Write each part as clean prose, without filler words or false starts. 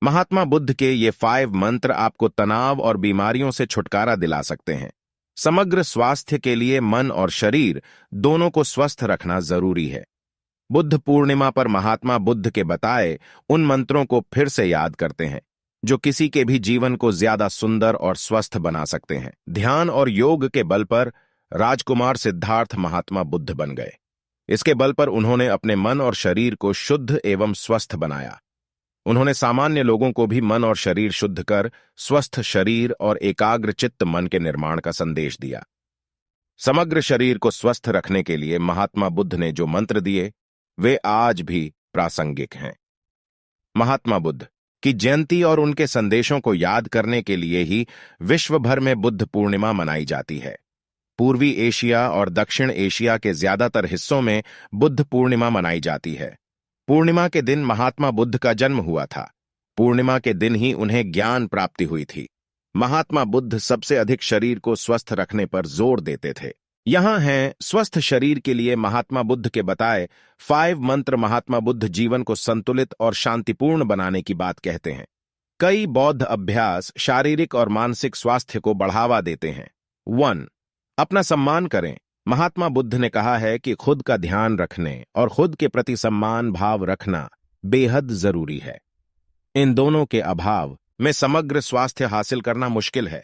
महात्मा बुद्ध के ये 5 मंत्र आपको तनाव और बीमारियों से छुटकारा दिला सकते हैं। समग्र स्वास्थ्य के लिए मन और शरीर दोनों को स्वस्थ रखना जरूरी है। बुद्ध पूर्णिमा पर महात्मा बुद्ध के बताए उन मंत्रों को फिर से याद करते हैं जो किसी के भी जीवन को ज्यादा सुंदर और स्वस्थ बना सकते हैं। ध्यान और योग के बल पर राजकुमार सिद्धार्थ महात्मा बुद्ध बन गए। इसके बल पर उन्होंने अपने मन और शरीर को शुद्ध एवं स्वस्थ बनाया। उन्होंने सामान्य लोगों को भी मन और शरीर शुद्ध कर स्वस्थ शरीर और एकाग्र चित्त मन के निर्माण का संदेश दिया। समग्र शरीर को स्वस्थ रखने के लिए महात्मा बुद्ध ने जो मंत्र दिए वे आज भी प्रासंगिक हैं। महात्मा बुद्ध की जयंती और उनके संदेशों को याद करने के लिए ही विश्व भर में बुद्ध पूर्णिमा मनाई जाती है। पूर्वी एशिया और दक्षिण एशिया के ज्यादातर हिस्सों में बुद्ध पूर्णिमा मनाई जाती है। पूर्णिमा के दिन महात्मा बुद्ध का जन्म हुआ था। पूर्णिमा के दिन ही उन्हें ज्ञान प्राप्ति हुई थी। महात्मा बुद्ध सबसे अधिक शरीर को स्वस्थ रखने पर जोर देते थे। यहां हैं स्वस्थ शरीर के लिए महात्मा बुद्ध के बताए 5 मंत्र। महात्मा बुद्ध जीवन को संतुलित और शांतिपूर्ण बनाने की बात कहते हैं। कई बौद्ध अभ्यास शारीरिक और मानसिक स्वास्थ्य को बढ़ावा देते हैं। 1. अपना सम्मान करें। महात्मा बुद्ध ने कहा है कि खुद का ध्यान रखने और खुद के प्रति सम्मान भाव रखना बेहद जरूरी है। इन दोनों के अभाव में समग्र स्वास्थ्य हासिल करना मुश्किल है।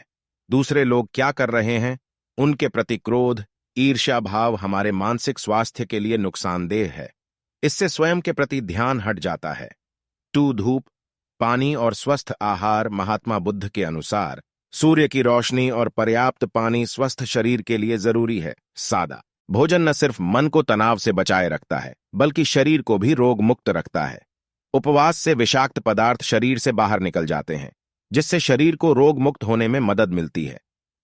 दूसरे लोग क्या कर रहे हैं उनके प्रति क्रोध, ईर्ष्या भाव हमारे मानसिक स्वास्थ्य के लिए नुकसानदेह है। इससे स्वयं के प्रति ध्यान हट जाता है। 2. धूप, पानी और स्वस्थ आहार। महात्मा बुद्ध के अनुसार सूर्य की रोशनी और पर्याप्त पानी स्वस्थ शरीर के लिए जरूरी है। सादा भोजन न सिर्फ मन को तनाव से बचाए रखता है बल्कि शरीर को भी रोग मुक्त रखता है। उपवास से विषाक्त पदार्थ शरीर से बाहर निकल जाते हैं जिससे शरीर को रोग मुक्त होने में मदद मिलती है।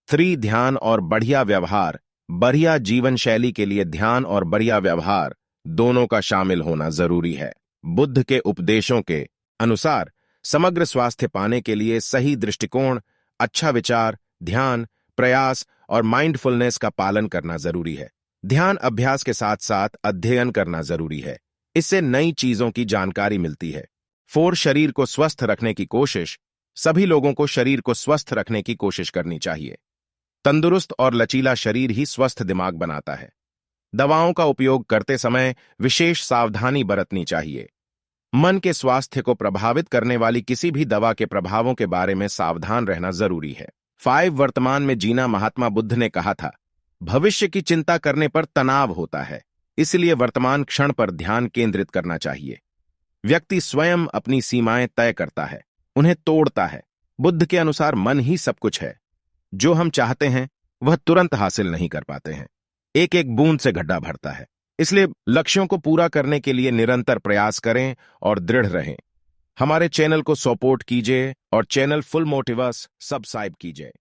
3. ध्यान और बढ़िया व्यवहार। बढ़िया जीवन शैली के लिए ध्यान और बढ़िया व्यवहार दोनों का शामिल होना जरूरी है। बुद्ध के उपदेशों के अनुसार समग्र स्वास्थ्य पाने के लिए सही दृष्टिकोण, अच्छा विचार, ध्यान, प्रयास और माइंडफुलनेस का पालन करना जरूरी है। ध्यान अभ्यास के साथ साथ अध्ययन करना जरूरी है। इससे नई चीजों की जानकारी मिलती है। 4. शरीर को स्वस्थ रखने की कोशिश। सभी लोगों को शरीर को स्वस्थ रखने की कोशिश करनी चाहिए। तंदुरुस्त और लचीला शरीर ही स्वस्थ दिमाग बनाता है। दवाओं का उपयोग करते समय विशेष सावधानी बरतनी चाहिए। मन के स्वास्थ्य को प्रभावित करने वाली किसी भी दवा के प्रभावों के बारे में सावधान रहना जरूरी है। 5. वर्तमान में जीना। महात्मा बुद्ध ने कहा था भविष्य की चिंता करने पर तनाव होता है, इसलिए वर्तमान क्षण पर ध्यान केंद्रित करना चाहिए। व्यक्ति स्वयं अपनी सीमाएं तय करता है, उन्हें तोड़ता है। बुद्ध के अनुसार मन ही सब कुछ है। जो हम चाहते हैं वह तुरंत हासिल नहीं कर पाते हैं। एक एक बूंद से गड्ढा भरता है। इसलिए लक्ष्यों को पूरा करने के लिए निरंतर प्रयास करें और दृढ़ रहें। हमारे चैनल को सपोर्ट कीजिए और चैनल फुल मोटिवस सब्सक्राइब कीजिए।